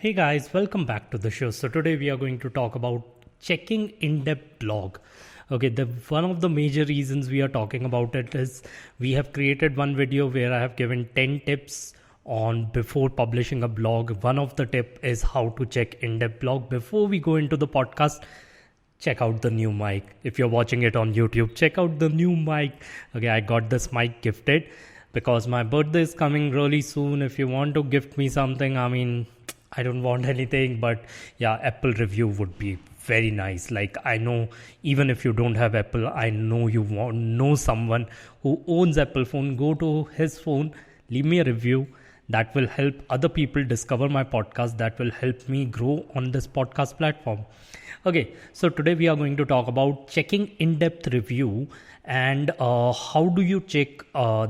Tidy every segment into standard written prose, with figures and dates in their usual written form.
Hey guys, welcome back to the show. So today we are going to talk about checking in-depth blog. Okay, one of the major reasons we are talking about it is we have created one video where I have given 10 tips on before publishing a blog. One of the tip is how to check in-depth blog. Before we go into the podcast, check out the new mic. If you're watching it on YouTube, check out the new mic. Okay, I got this mic gifted because my birthday is coming really soon. If you want to gift me something, I don't want anything, but yeah, Apple review would be very nice. Like, I know even if you don't have Apple, I know you know someone who owns Apple phone. Go to his phone, leave me a review. That will help other people discover my podcast. That will help me grow on this podcast platform. Okay, so today we are going to talk about checking in-depth review and how do you check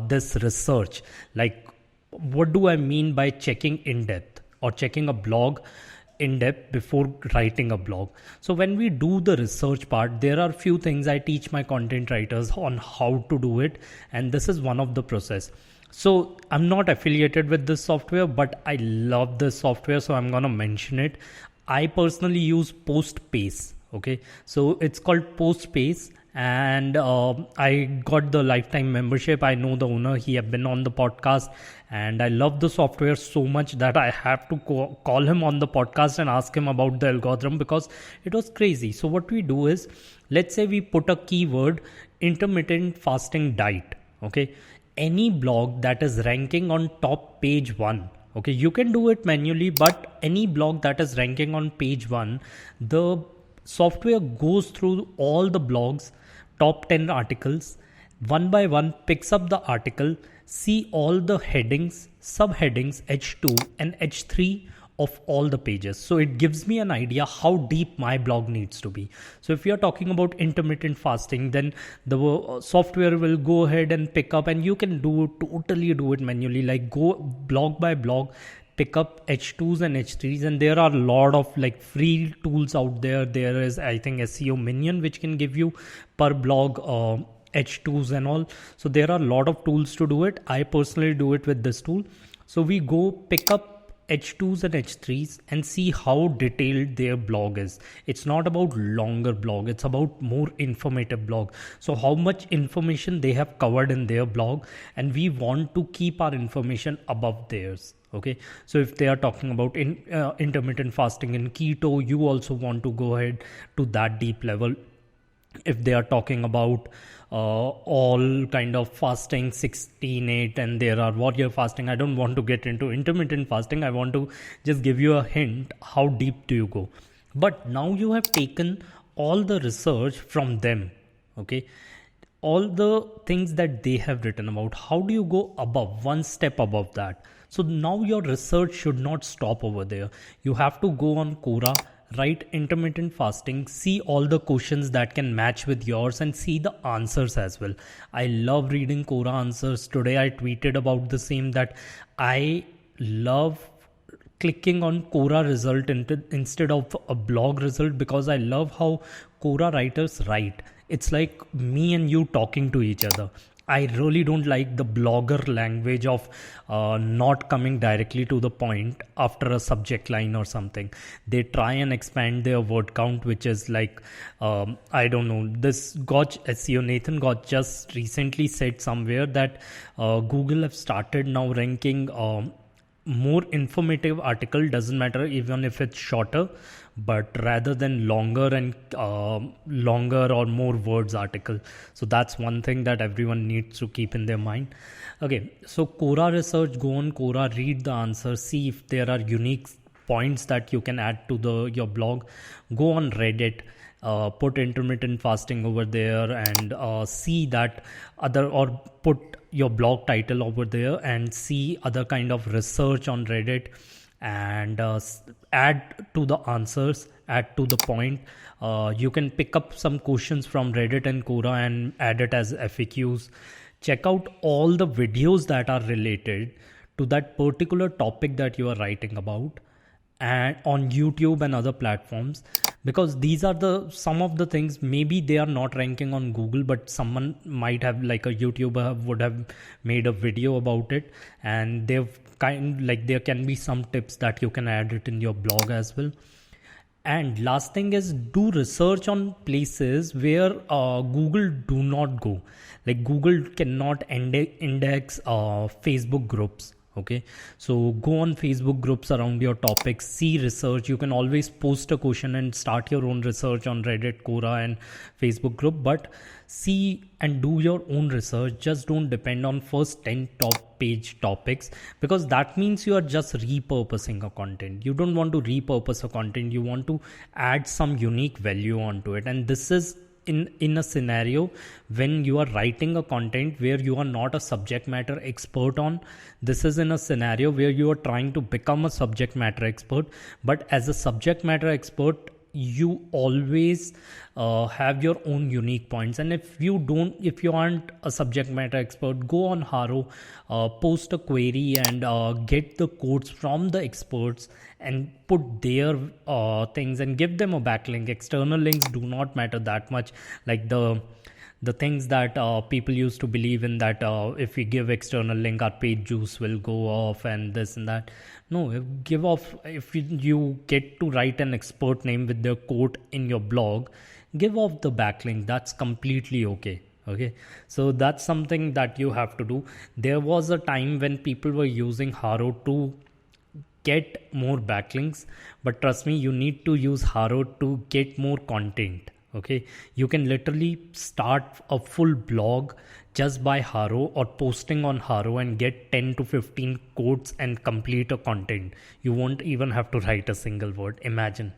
this research? Like, what do I mean by checking in-depth or checking a blog in depth before writing a blog? So when we do the research part, there are few things I teach my content writers on how to do it, and this is one of the process. So I'm not affiliated with this software, but I love this software, so I'm gonna mention it. I personally use Postpace. Okay, so it's called Postpace, and I got the lifetime membership. I know the owner; he have been on the podcast, and I love the software so much that I have to call him on the podcast and ask him about the algorithm because it was crazy. So what we do is, let's say we put a keyword intermittent fasting diet. Okay, any blog that is ranking on top page 1. Okay, you can do it manually, but any blog that is ranking on page 1, the software goes through all the blogs, top 10 articles, one by one, picks up the article, see all the headings, subheadings, H2 and H3 of all the pages. So it gives me an idea how deep my blog needs to be. So if you're talking about intermittent fasting, then the software will go ahead and pick up, and you can totally do it manually, like go blog by blog, pick up H2s and H3s, and there are a lot of like free tools out there. There is, I think, SEO Minion, which can give you per blog H2s and all. So there are a lot of tools to do it. I personally do it with this tool. So we go pick up H2s and H3s and see how detailed their blog is. It's not about longer blog, it's about more informative blog. So how much information they have covered in their blog, and we want to keep our information above theirs. Okay, so if they are talking about intermittent fasting and keto, you also want to go ahead to that deep level. If they are talking about all kind of fasting 16-8 and there are warrior fasting, I don't want to get into intermittent fasting. I want to just give you a hint how deep do you go. But now you have taken all the research from them. Okay, all the things that they have written about, how do you go above, one step above that? So now your research should not stop over there. You have to go on Quora, write intermittent fasting, see all the questions that can match with yours, and see the answers as well. I love reading Quora answers. Today I tweeted about the same, that I love clicking on Quora result instead of a blog result, because I love how Quora writers write. It's like me and you talking to each other. I really don't like the blogger language of not coming directly to the point after a subject line or something. They try and expand their word count, which is like, I don't know, this Gotch SEO, Nathan Gotch, just recently said somewhere that Google have started now ranking more informative article, doesn't matter even if it's shorter, but rather than longer and longer or more words article. So that's one thing that everyone needs to keep in their mind. Okay, so Quora Research, go on Quora, read the answers, see if there are unique points that you can add to your blog. Go on Reddit, put intermittent fasting over there and see that other, or put your blog title over there and see other kind of research on Reddit, and add to the answers, add to the point. You can pick up some questions from Reddit and Quora and add it as FAQs. Check out all the videos that are related to that particular topic that you are writing about, and on YouTube and other platforms, because these are some of the things. Maybe they are not ranking on Google, but someone might have, like a YouTuber would have made a video about it, and they've there can be some tips that you can add it in your blog as well. And last thing is, do research on places where Google do not go. Like Google cannot index Facebook groups. Okay, so go on Facebook groups around your topic, see research. You can always post a question and start your own research on Reddit, Quora, and Facebook group. But see and do your own research. Just don't depend on first 10 top page topics, because that means you are just repurposing a content. You don't want to repurpose a content. You want to add some unique value onto it. And this is in a scenario when you are writing a content where you are not a subject matter expert on. This is in a scenario where you are trying to become a subject matter expert, but as a subject matter expert you always have your own unique points. And if you aren't a subject matter expert, go on Haro, post a query and get the quotes from the experts and put their things and give them a backlink. External links do not matter that much, like the things that people used to believe in, that if we give external link our page juice will go off and this and that. No, give off. If you get to write an expert name with their quote in your blog, give off the backlink. That's completely okay. Okay, so that's something that you have to do. There was a time when people were using Haro to get more backlinks, but trust me, you need to use Haro to get more content. Okay, you can literally start a full blog just by Haro or posting on Haro and get 10 to 15 quotes and complete a content. You won't even have to write a single word. Imagine.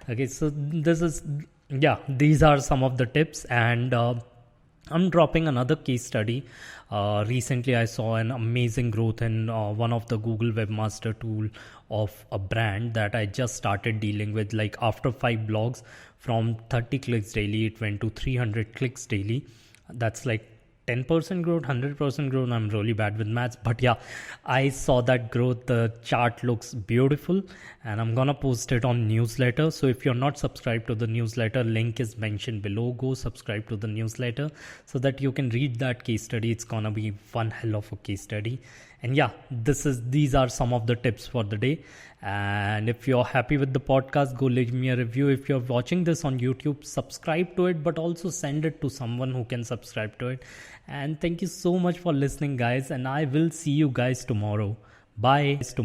Okay, so these are some of the tips, and I'm dropping another case study. Recently, I saw an amazing growth in one of the Google Webmaster tool of a brand that I just started dealing with. Like after 5 blogs, from 30 clicks daily, it went to 300 clicks daily. That's like 10% growth, 100% growth. I'm really bad with maths, but yeah, I saw that growth. The chart looks beautiful, and I'm gonna post it on newsletter. So if you're not subscribed to the newsletter, link is mentioned below. Go subscribe to the newsletter so that you can read that case study. It's gonna be one hell of a case study. And yeah, these are some of the tips for the day. And if you're happy with the podcast, go leave me a review. If you're watching this on YouTube, subscribe to it, but also send it to someone who can subscribe to it. And thank you so much for listening, guys. And I will see you guys tomorrow. Bye.